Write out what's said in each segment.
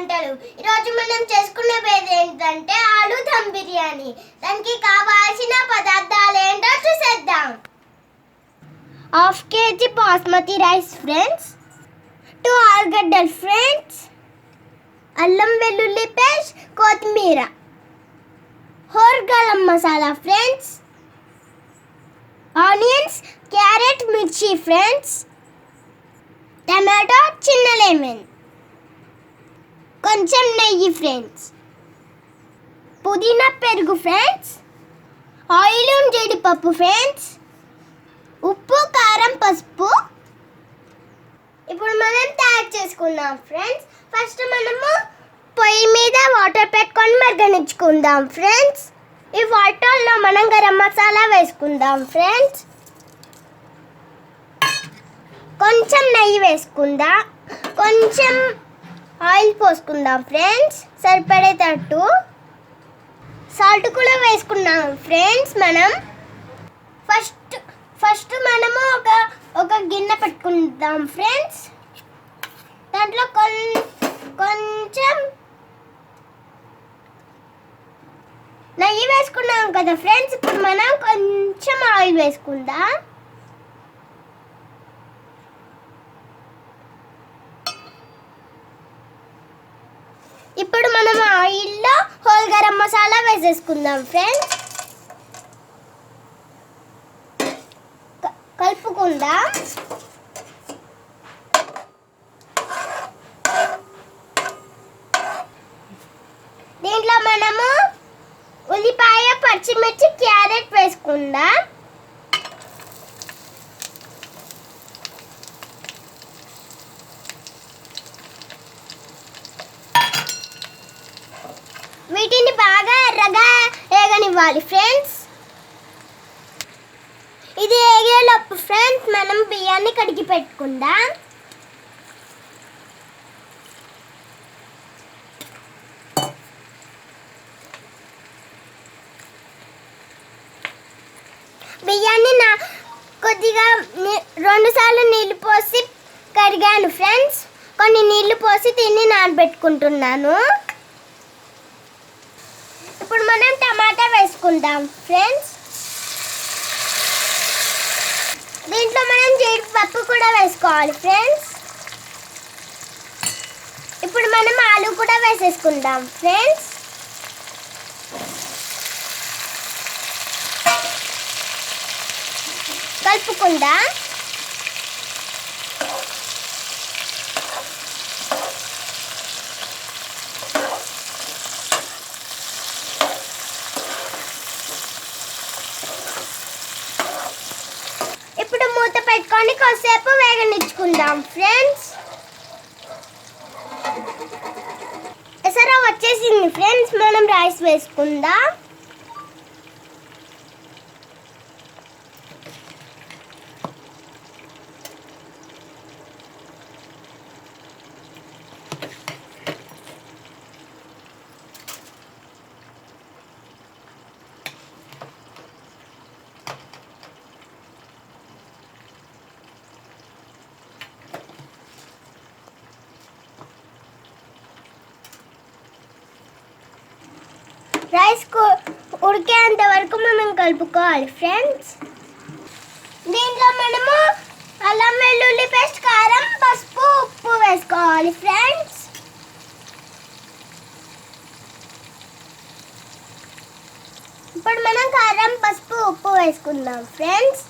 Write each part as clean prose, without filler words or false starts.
వంటలు. ఈరోజు మనం చేసుకునేది ఏంటంటే ఆలు దమ్ బిర్యానీ. దానికి కావాల్సిన పదార్థాలు ఏంటో చూసేద్దాం. Half KG basmati rice friends, 2 ఆలుగడ్డలు ఫ్రెండ్స్, అల్లం వెల్లుల్లి పేస్ట్, కొత్తిమీర, whole garam masala friends, onions, carrot, మిర్చి ఫ్రెండ్స్, టమాటో, చిన్న లెమన్, కొంచెం నెయ్యి ఫ్రెండ్స్, పుదీనా, పెరుగు ఫ్రెండ్స్, ఆయిల్, జీడిపప్పు ఫ్రెండ్స్, ఉప్పు, కారం, పసుపు. ఇప్పుడు మనం తయారు చేసుకుందాం ఫ్రెండ్స్. ఫస్ట్ మనము పొయ్యి మీద వాటర్ పెట్టుకొని మరగనించుకుందాం ఫ్రెండ్స్. ఈ వాటర్లో మనం గరం మసాలా వేసుకుందాం ఫ్రెండ్స్. కొంచెం నెయ్యి వేసుకుందాం, కొంచెం ఆయిల్ పోసుకుందాం ఫ్రెండ్స్, సరిపడేటట్టు. సాల్ట్ కూడా వేసుకున్నాం ఫ్రెండ్స్. మనం ఫస్ట్ మనము ఒక గిన్నె పెట్టుకుందాం ఫ్రెండ్స్. దాంట్లో కొంచెం నెయ్యి వేసుకున్నాం కదా ఫ్రెండ్స్. ఇప్పుడు మనం కొంచెం ఆయిల్ వేసుకుందాం. ఇప్పుడు మనం ఆయిల్లో హోల్ గరం మసాలా వేసేసుకుందాం ఫ్రెండ్స్. కలుపుకుందాం. దీంట్లో మనము ఉల్లిపాయ, పచ్చిమిర్చి, క్యారెట్ వేసుకుందాం. వీటిని బాగా ఎర్రగా వేగనివ్వాలి ఫ్రెండ్స్. ఇది వేగేలోపు ఫ్రెండ్స్ మనం బియ్యాన్ని కడిగి పెట్టుకుందాం. బియ్యాన్ని కొద్దిగా 2 సార్లు నీళ్లు పోసి కడిగాను ఫ్రెండ్స్. కొన్ని నీళ్లు పోసి దీన్ని నానబెట్టుకుంటున్నాను. ఇప్పుడు మనం టమాటా వేసుకుందాం ఫ్రెండ్స్. దీంట్లో మనం జీడిపప్పు కూడా వేసుకోవాలి ఫ్రెండ్స్. ఇప్పుడు మనం ఆలు కూడా వేసేసుకుందాం ఫ్రెండ్స్. కలుపుకుందాం. ఇప్పుడు మూత పెట్టుకొని కొద్దిసేపు వేగనిచ్చుకుందాం ఫ్రెండ్స్. ఎసరా వచ్చేసింది ఫ్రెండ్స్. మనం రైస్ వేసుకుందాం. రైస్ ఉడికేంత వరకు మనం కలుపుకోవాలి ఫ్రెండ్స్. దీంట్లో మనము అల్లం వెల్లుల్లి పేస్ట్, కారం, పసుపు, ఉప్పు వేసుకోవాలి ఫ్రెండ్స్. ఇప్పుడు మనం కారం, పసుపు, ఉప్పు వేసుకుందాం ఫ్రెండ్స్.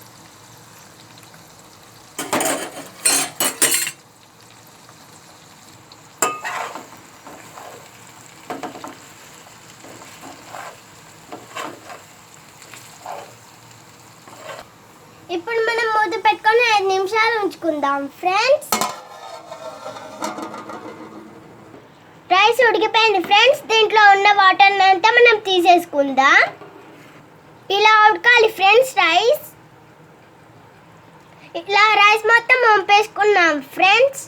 ఇప్పుడు మనం మూత పెట్టుకొని 5 నిమిషాలు ఉంచుకుందాం ఫ్రెండ్స్. రైస్ ఉడికిపోయింది ఫ్రెండ్స్. దీంట్లో ఉన్న వాటర్ అంతా మనం తీసేసుకుందాం. ఇలా ఉడకాలి ఫ్రెండ్స్ రైస్. ఇలా రైస్ మొత్తం వంపేసుకున్నాం ఫ్రెండ్స్.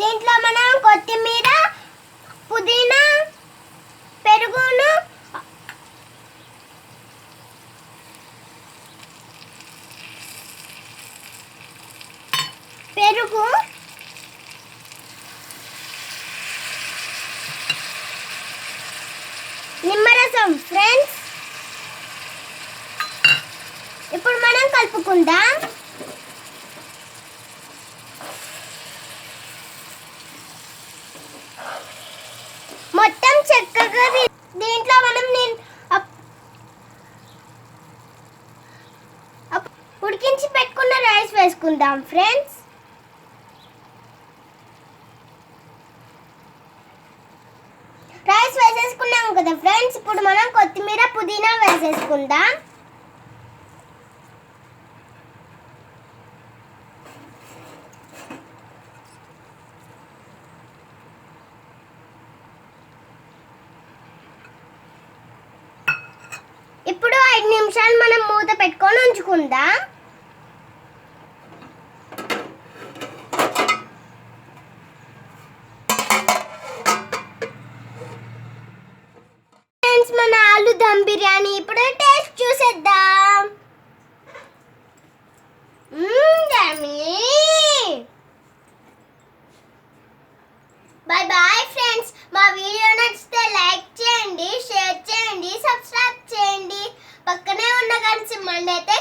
దీంట్లో మనం కొత్తిమీర, పుదీనా, పెరుగును, పెరుగు, నిమ్మరసం ఫ్రెండ్స్. ఇప్పుడు మనం కలుపుకుందాం. మొత్తం చక్కగా దీంట్లో మనం ఉడికించి పెట్టుకున్న రైస్ వేసుకుందాం ఫ్రెండ్స్. రైస్ వేసేసుకున్నాం కదా ఫ్రెండ్స్. ఇప్పుడు మనం కొత్తిమీర పుదీనా వేసేసుకుందాం. ఇప్పుడు 5 నిమిషాలు మనం మూత పెట్టుకొని ఉంచుకుందాం. ఫ్రెండ్స్ మన ఆలు దమ్ బిర్యానీ ఇప్పుడు టేస్ట్ చూసేద్దాం. Bye bye friends. మా వీడియో నచ్చితే లైక్ చేయండి, షేర్ చేయండి, సబ్స్క్రైబ్ చేయండి. పక్కనే ఉన్న గంట సింబల్ అయితే